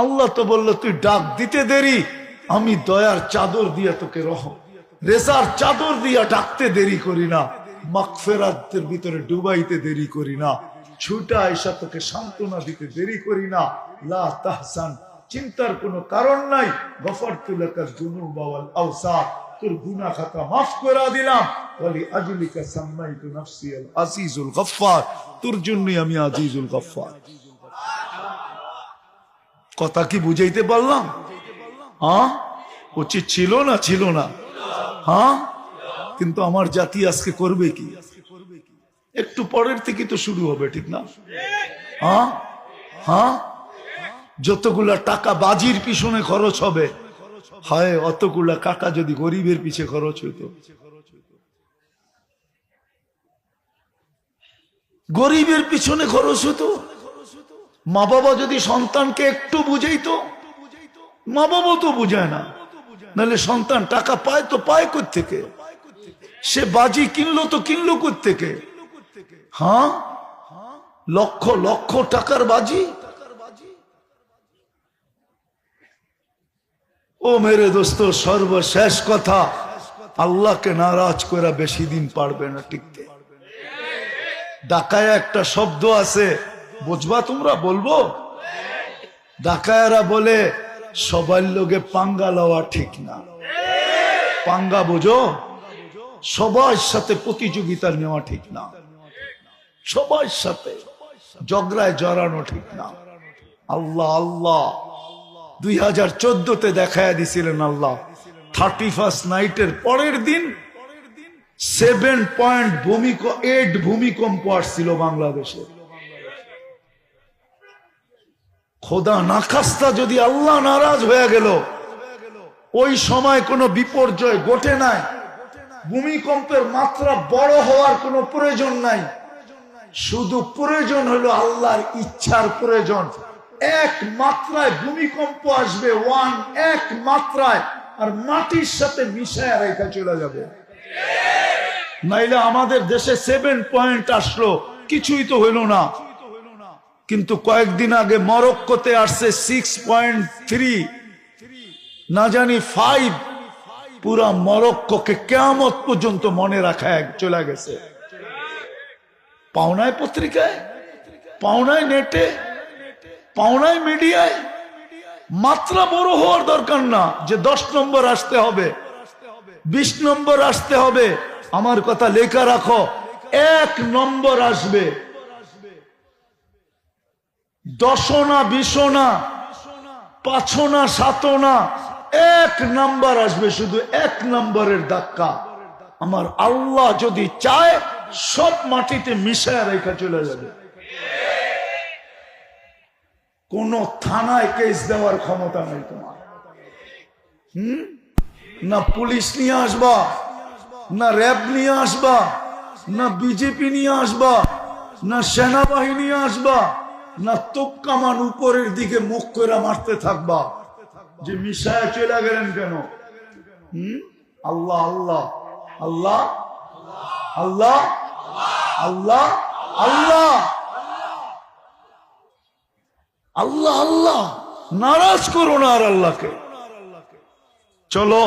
আল্লাহ তো বললো তুই ডাক দিতে দেরি, আমি দয়ার চাদর দিয়া তোকে রেজার চাদর দিয়া ডাকতে দেরি করি না, মাগফিরাতের ভিতরে ডুবাইতে দেরি করি না, ছুটা আয়েশা তোকে সান্ত্বনা দিতে দেরি করি না। লা তাহসান, চিন্তার কোনো কারণ নাই। গফারতু লাকা যুনুবা ওয়াল আওসার, তোর গুনাহ খাতা মাফ করে দিলাম। ওয়ালি আজলিকা সাম্মাইতু নাফসি আল আজিজুল গফফার, তোর জন্যই আমি আজিজুল গফফার। কথা কি বুঝাইতে পারলাম? হ্যাঁ, উচিত ছিল না? ছিল না? হ্যাঁ, কিন্তু আমার জাতি আজকে করবে কি? একটু পরের থেকে তো শুরু হবে, ঠিক না? হ্যাঁ হ্যাঁ, যতগুলা টাকা বাজির পিছনে খরচ হবে, হয় অতগুলা টাকা যদি গরিবের পিছে খরচ হইতো। গরিবের পিছনে খরচ হতো। মা বাবা যদি সন্তানকে একটু বুঝাইতো, মা বাবা তো বুঝায় না, নাহলে সন্তান টাকা পায় তো পায় কোত্থেকে? সে বাজি কিনলো তো কিনলো কোত্থেকে? হ্যাঁ, লক্ষ লক্ষ টাকার বাজি। ও মেরে দোস্ত, সর্বশেষ কথা, আল্লাহকে নারাজ করা বেশি দিন পারবে না টিকতে। ঢাকায় একটা শব্দ আছে, বুঝবা তোমরা? বলবো? ঢাকায়রা বলে সবার লোকে পাঙ্গা লওয়া ঠিক না। পাঙ্গা বোঝো? সবার সাথে প্রতিযোগিতা নেওয়া ঠিক না, সবার সাথে ঝগড়ায় জড়ানো ঠিক না। আল্লাহ আল্লাহ 2014-তে দেখায় দিছিলেন আল্লাহ, 31st নাইটের পরের দিন 7.8 ভূমিকম্প আসছিল বাংলাদেশে। খোদা না খাস্তা যদি আল্লাহ নারাজ হয়ে গেল, ওই সময় কোনো বিপর্যয় ঘটে নাই, ভূমিকম্পের মাত্রা বড় হওয়ার কোনো প্রয়োজন নাই, শুধু প্রয়োজন হলো আল্লাহর ইচ্ছার প্রয়োজন। এক মাত্রায় ভূমিকম্প আসবে, এক মাত্রায়, আর মাটির সাথে মিশায় রেখা চলে যাবে। নাইলে আমাদের দেশে 7 পয়েন্ট আসলো, কিছুই তো হইল না। কিন্তু কয়েকদিন আগে মরক্কোতে আসছে 6.3, না জানি 5। পুরা মরক্কোকে কিয়ামত পর্যন্ত মনে রাখা চলে গেছে। পাওনায় পত্রিকায়, পাওনায় নেটে, পাওনায় মিডিয়ায়। মাত্রা বড় হওয়ার দরকার না যে 10 নম্বর আসতে হবে, 20 নম্বর আসতে হবে। আমার কথা লেখা রাখো, 1 নম্বর আসবে। 10 না 20 না 5 না 7 না, 1 নম্বর আসবে, শুধু 1 নম্বরের ধাক্কা। আমার আল্লাহ যদি চায় সব মাটিতে মিশায় রেখা চলে যাবে। কোন থানায় কেস দেওয়ার ক্ষমতা নেই তোমার। না পুলিশ নিয়ে আসবা, না র্যাব নিয়ে আসবা, না বিজেপি নিয়ে আসবা, না সেনাবাহিনী আসবা, না তোপ কামান উপরের দিকে মুখ করে মারতে থাকবা যে মিশায় চলে গেলেন কেন? আল্লাহ আল্লাহ আল্লাহ আল্লাহ আল্লাহ আল্লাহ আল্লাহ আল্লাহ। নারাজ করো না আর আল্লাহকে। চলো